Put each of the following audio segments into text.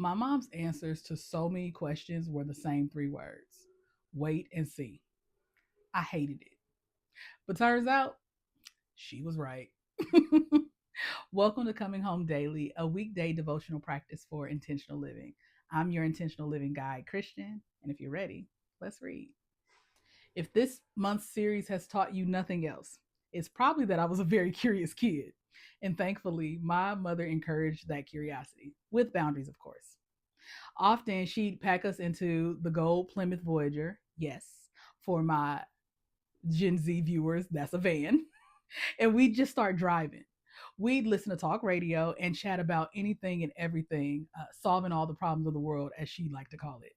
My mom's answers to so many questions were the same three words: wait and see. I hated it. But turns out she was right. Welcome to Coming Home Daily, a weekday devotional practice for intentional living. I'm your intentional living guide, Christian, and if you're ready, let's read. If this month's series has taught you nothing else, it's probably that I was a very curious kid. And thankfully, my mother encouraged that curiosity, with boundaries, of course. Often she'd pack us into the gold Plymouth Voyager. Yes, for my Gen Z viewers, that's a van. And we'd just start driving. We'd listen to talk radio and chat about anything and everything, solving all the problems of the world, as she liked to call it.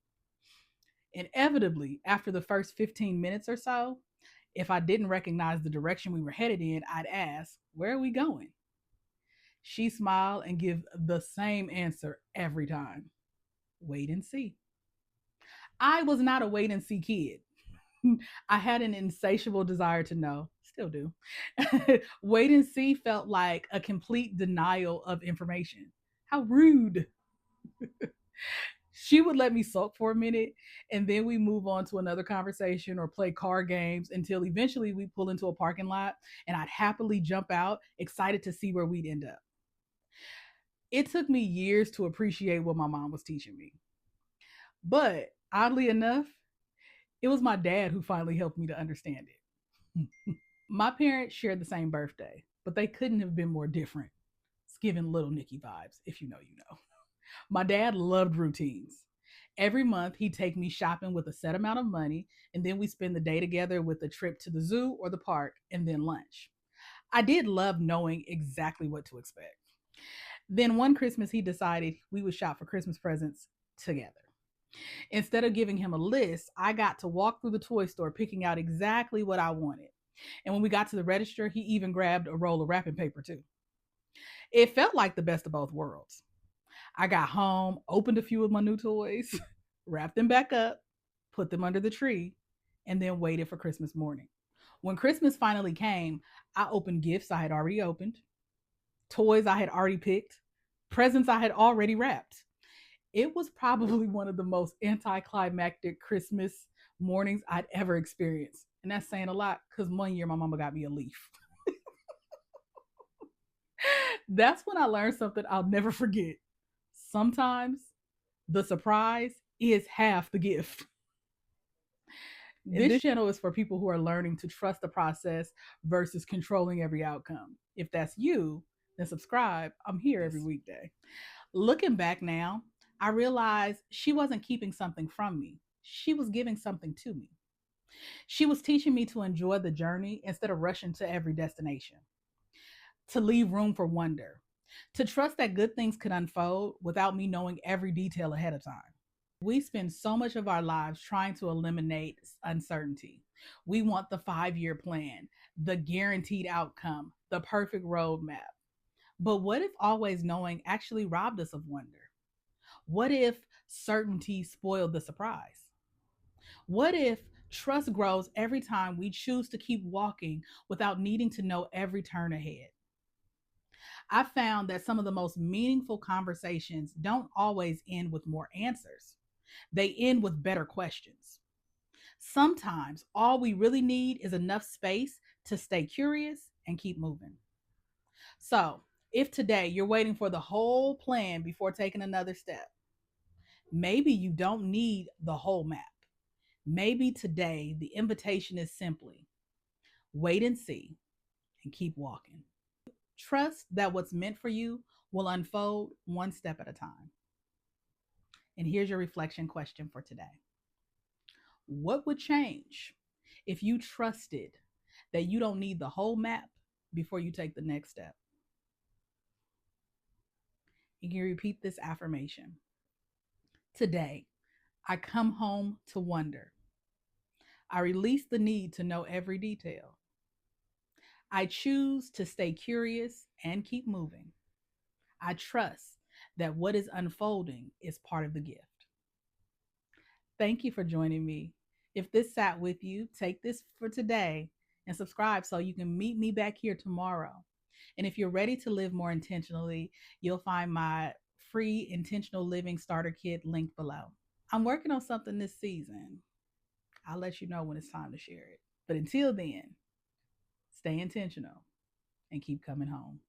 Inevitably, after the first 15 minutes or so, if I didn't recognize the direction we were headed in, I'd ask, "Where are we going?" She smiled and give the same answer every time: wait and see. I was not a wait and see kid. I had an insatiable desire to know, still do. Wait and see felt like a complete denial of information. How rude. She would let me sulk for a minute and then we move on to another conversation or play card games until eventually we pull into a parking lot and I'd happily jump out, excited to see where we'd end up. It took me years to appreciate what my mom was teaching me. But oddly enough, it was my dad who finally helped me to understand it. My parents shared the same birthday, but they couldn't have been more different. It's giving little Nicky vibes, if you know, you know. My dad loved routines. Every month, he'd take me shopping with a set amount of money, and then we spend the day together with a trip to the zoo or the park, and then lunch. I did love knowing exactly what to expect. Then one Christmas, he decided we would shop for Christmas presents together. Instead of giving him a list, I got to walk through the toy store picking out exactly what I wanted. And when we got to the register, he even grabbed a roll of wrapping paper too. It felt like the best of both worlds. I got home, opened a few of my new toys, wrapped them back up, put them under the tree, and then waited for Christmas morning. When Christmas finally came, I opened gifts I had already opened, toys I had already picked, presents I had already wrapped. It was probably one of the most anticlimactic Christmas mornings I'd ever experienced. And that's saying a lot because one year my mama got me a leaf. That's when I learned something I'll never forget. Sometimes the surprise is half the gift. This channel is for people who are learning to trust the process versus controlling every outcome. If that's you, then subscribe. I'm here every weekday. Looking back now, I realized she wasn't keeping something from me. She was giving something to me. She was teaching me to enjoy the journey instead of rushing to every destination, to leave room for wonder, to trust that good things could unfold without me knowing every detail ahead of time. We spend so much of our lives trying to eliminate uncertainty. We want the 5 year plan, the guaranteed outcome, the perfect roadmap. But what if always knowing actually robbed us of wonder? What if certainty spoiled the surprise? What if trust grows every time we choose to keep walking without needing to know every turn ahead? I found that some of the most meaningful conversations don't always end with more answers, they end with better questions. Sometimes all we really need is enough space to stay curious and keep moving. So, if today you're waiting for the whole plan before taking another step, maybe you don't need the whole map. Maybe today the invitation is simply wait and see and keep walking. Trust that what's meant for you will unfold one step at a time. And here's your reflection question for today: what would change if you trusted that you don't need the whole map before you take the next step? You can repeat this affirmation: today, I come home to wonder. I release the need to know every detail. I choose to stay curious and keep moving. I trust that what is unfolding is part of the gift. Thank you for joining me. If this sat with you, take this for today and subscribe so you can meet me back here tomorrow. And if you're ready to live more intentionally, you'll find my free intentional living starter kit linked below. I'm working on something this season. I'll let you know when it's time to share it. But until then, stay intentional and keep coming home.